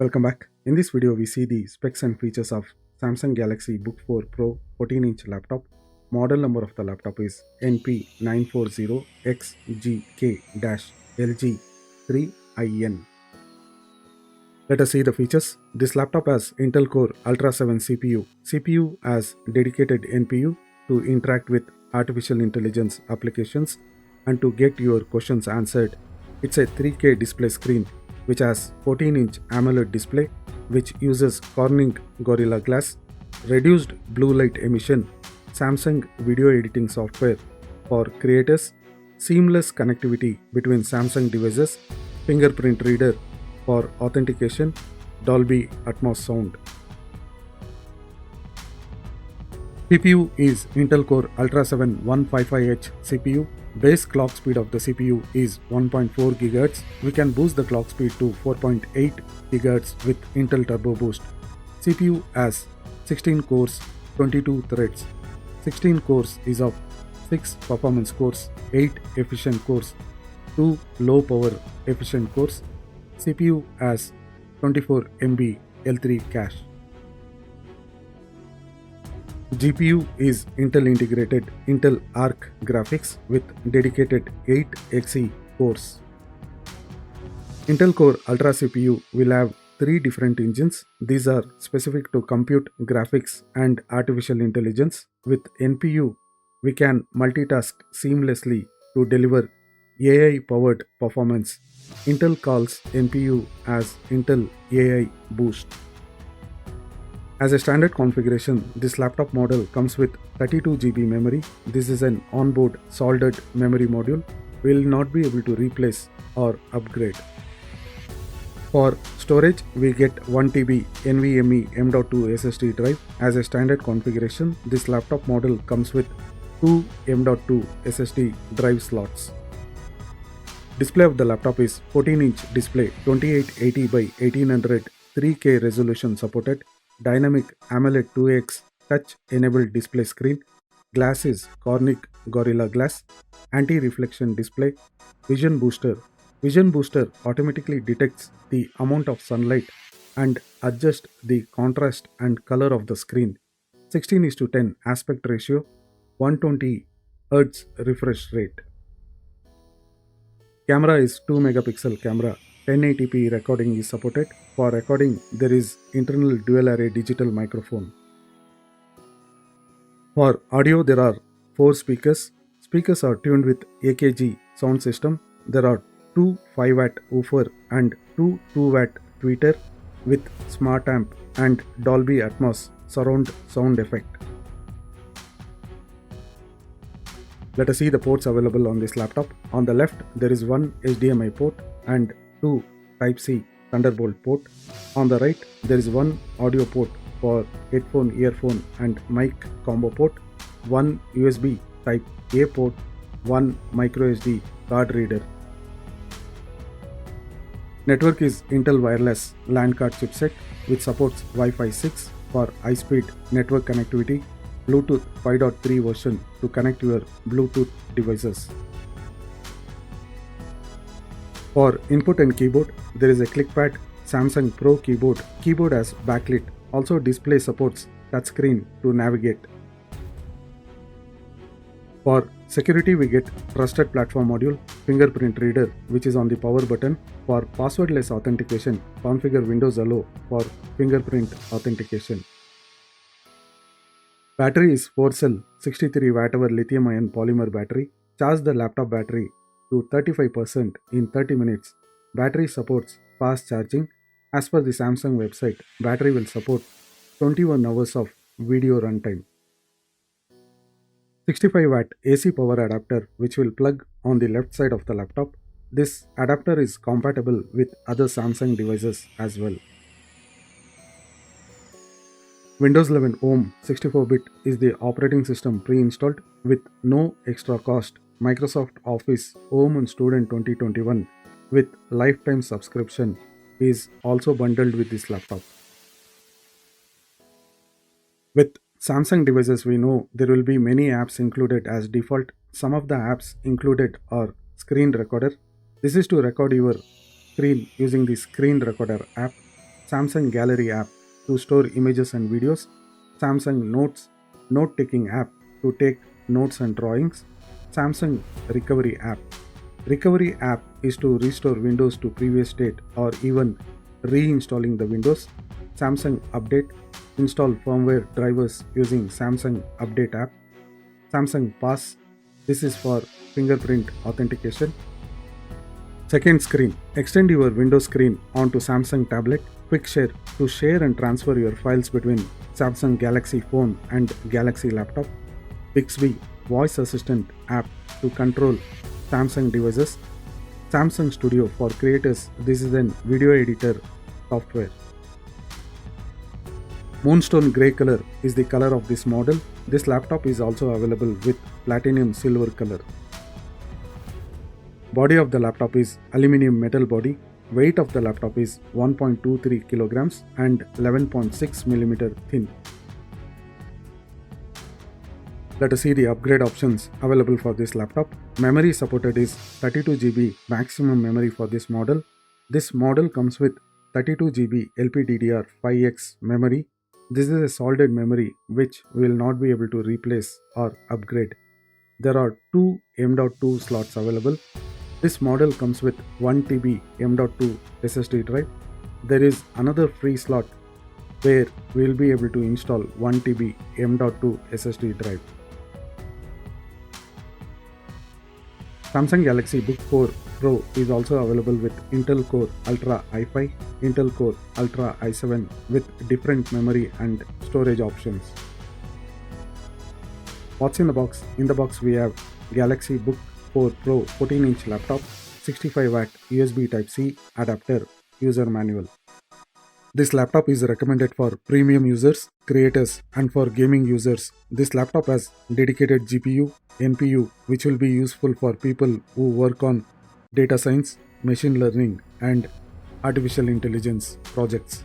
Welcome back. In this video, we see the specs and features of Samsung Galaxy Book4 Pro 14-inch laptop. Model number of the laptop is NP940XGK-LG3IN. Let us see the features. This laptop has Intel Core Ultra 7 CPU. CPU has dedicated NPU to interact with artificial intelligence applications and to get your questions answered. It's a 3K display screen which has 14-inch AMOLED display which uses Corning Gorilla Glass, reduced blue light emission, Samsung video editing software for creators, seamless connectivity between Samsung devices, fingerprint reader for authentication, Dolby Atmos sound. CPU is Intel Core Ultra 7 155H CPU. Base clock speed of the CPU is 1.4 GHz. We can boost the clock speed to 4.8 GHz with Intel Turbo Boost. CPU has 16 cores, 22 threads. 16 cores is of 6 performance cores, 8 efficient cores, 2 low power efficient cores. CPU has 24 MB L3 cache. GPU is Intel integrated Intel Arc graphics with dedicated 8Xe cores. Intel Core Ultra CPU will have 3 different engines. These are specific to compute, graphics and artificial intelligence. With NPU, we can multitask seamlessly to deliver AI-powered performance. Intel calls NPU as Intel AI Boost. As a standard configuration, this laptop model comes with 32 GB memory. This is an onboard soldered memory module. We will not be able to replace or upgrade. For storage, we get 1 TB NVMe M.2 SSD drive. As a standard configuration, this laptop model comes with 2 M.2 SSD drive slots. Display of the laptop is 14-inch display, 2880 by 1800 3K resolution supported. Dynamic AMOLED 2X touch-enabled display screen. Glass is Corning Gorilla Glass. Anti-reflection display. Vision Booster. Vision Booster automatically detects the amount of sunlight and adjusts the contrast and color of the screen. 16:10 aspect ratio. 120 Hz refresh rate. Camera is 2 megapixel camera. 1080p recording is supported. For recording, there is internal dual array digital microphone. For audio, there are 4 speakers. Speakers are tuned with AKG sound system. There are 2 5-watt woofer and 2 2-watt tweeter with smart amp and Dolby Atmos surround sound effect. Let us see the ports available on this laptop. On the left, there is one HDMI port and 2 Type-C Thunderbolt port. On the right, there is one audio port for headphone, earphone and mic combo port, one USB Type-A port, one microSD card reader. Network is Intel Wireless LAN card chipset which supports Wi-Fi 6 for high-speed network connectivity, Bluetooth 5.3 version to connect your Bluetooth devices. For input and keyboard, there is a ClickPad Samsung Pro keyboard. Keyboard has backlit. Also display supports touchscreen to navigate. For security, we get trusted platform module, fingerprint reader which is on the power button. For passwordless authentication, configure Windows Allow for fingerprint authentication. Battery is 4-cell 63 Wh lithium-ion polymer battery. Charge the laptop battery to 35% in 30 minutes. Battery supports fast charging. As per the Samsung website, battery will support 21 hours of video runtime. 65-watt AC power adapter which will plug on the left side of the laptop. This adapter is compatible with other Samsung devices as well. Windows 11 Home 64-bit is the operating system pre-installed with no extra cost. Microsoft Office Home and Student 2021 with lifetime subscription is also bundled with this laptop. With Samsung devices, we know there will be many apps included as default. Some of the apps included are screen recorder, This is to record your screen using the Screen Recorder app, Samsung Gallery app to store images and videos, Samsung Notes note-taking app to take notes and drawings, Samsung Recovery app. Recovery app is to restore Windows to previous state or even reinstalling the Windows. Samsung Update, install firmware drivers using Samsung Update app. Samsung Pass, this is for fingerprint authentication. Second screen, extend your Windows screen onto Samsung tablet. Quick Share, to share and transfer your files between Samsung Galaxy phone and Galaxy laptop. Bixby, voice assistant app to control Samsung devices. Samsung Studio for creators, this is an video editor software. Moonstone grey color is the color of this model. This laptop is also available with platinum silver color. Body of the laptop is aluminum metal body. Weight of the laptop is 1.23 kilograms and 11.6 millimeter thin. Let us see the upgrade options available for this laptop. Memory supported is 32 GB maximum memory for this model. This model comes with 32 GB LPDDR5X memory. This is a solid memory which we will not be able to replace or upgrade. There are two M.2 slots available. This model comes with 1 TB M.2 SSD drive. There is another free slot where we will be able to install 1 TB M.2 SSD drive. Samsung Galaxy Book4 Pro is also available with Intel Core Ultra i5, Intel Core Ultra i7 with different memory and storage options. What's in the box? In the box we have Galaxy Book4 Pro 14-inch laptop, 65W USB Type-C adapter, user manual. This laptop is recommended for premium users, creators and for gaming users. This laptop has dedicated GPU, NPU which will be useful for people who work on data science, machine learning and artificial intelligence projects.